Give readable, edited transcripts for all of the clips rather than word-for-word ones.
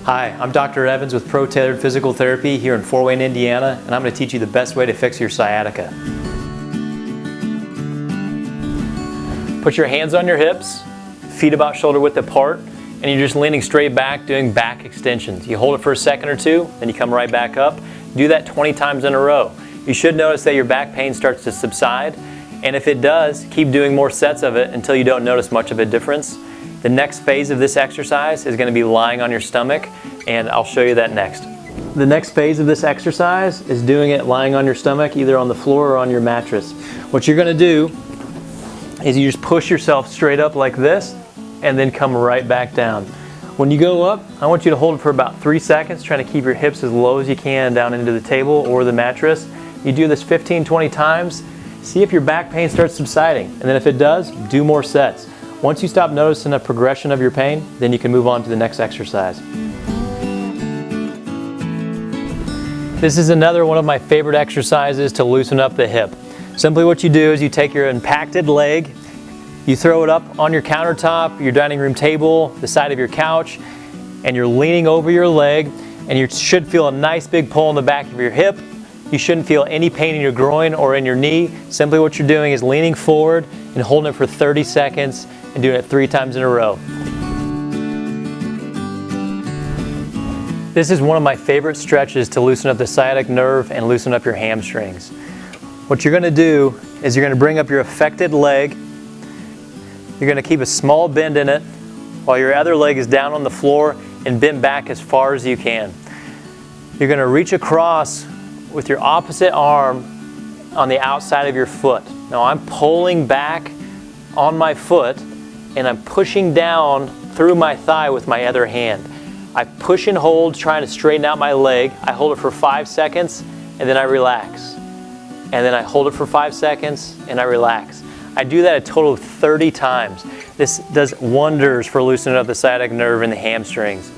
Hi, I'm Dr. Evans with ProTailored Physical Therapy here in Fort Wayne, Indiana, and I'm going to teach you the best way to fix your sciatica. Put your hands on your hips, feet about shoulder width apart, and you're just leaning straight back doing back extensions. You hold it for a second or two, then you come right back up. Do that 20 times in a row. You should notice that your back pain starts to subside, and if it does, keep doing more sets of it until you don't notice much of a difference. The next phase of this exercise is going to be lying on your stomach, and I'll show you that next. The next phase of this exercise is doing it lying on your stomach, either on the floor or on your mattress. What you're going to do is you just push yourself straight up like this and then come right back down. When you go up, I want you to hold it for about 3 seconds, trying to keep your hips as low as you can down into the table or the mattress. You do this 15-20 times, see if your back pain starts subsiding, and then if it does, do more sets. Once you stop noticing a progression of your pain, then you can move on to the next exercise. This is another one of my favorite exercises to loosen up the hip. Simply what you do is you take your impacted leg, you throw it up on your countertop, your dining room table, the side of your couch, and you're leaning over your leg, and you should feel a nice big pull in the back of your hip. You shouldn't feel any pain in your groin or in your knee. Simply what you're doing is leaning forward and holding it for 30 seconds and doing it 3 times in a row. This is one of my favorite stretches to loosen up the sciatic nerve and loosen up your hamstrings. What you're going to do is you're going to bring up your affected leg. You're going to keep a small bend in it while your other leg is down on the floor and bend back as far as you can. You're going to reach across with your opposite arm on the outside of your foot. Now I'm pulling back on my foot and I'm pushing down through my thigh with my other hand. I push and hold, trying to straighten out my leg. I hold it for 5 seconds and then I relax. And then I hold it for 5 seconds and I relax. I do that a total of 30 times. This does wonders for loosening up the sciatic nerve and the hamstrings.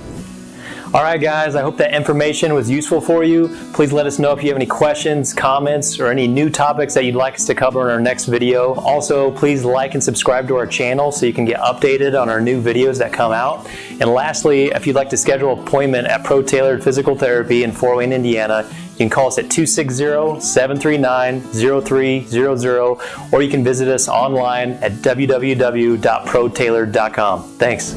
All right, guys, I hope that information was useful for you. Please let us know if you have any questions, comments, or any new topics that you'd like us to cover in our next video. Also, please like and subscribe to our channel so you can get updated on our new videos that come out. And lastly, if you'd like to schedule an appointment at ProTailored Physical Therapy in Fort Wayne, Indiana, you can call us at 260-739-0300, or you can visit us online at www.protailored.com. Thanks.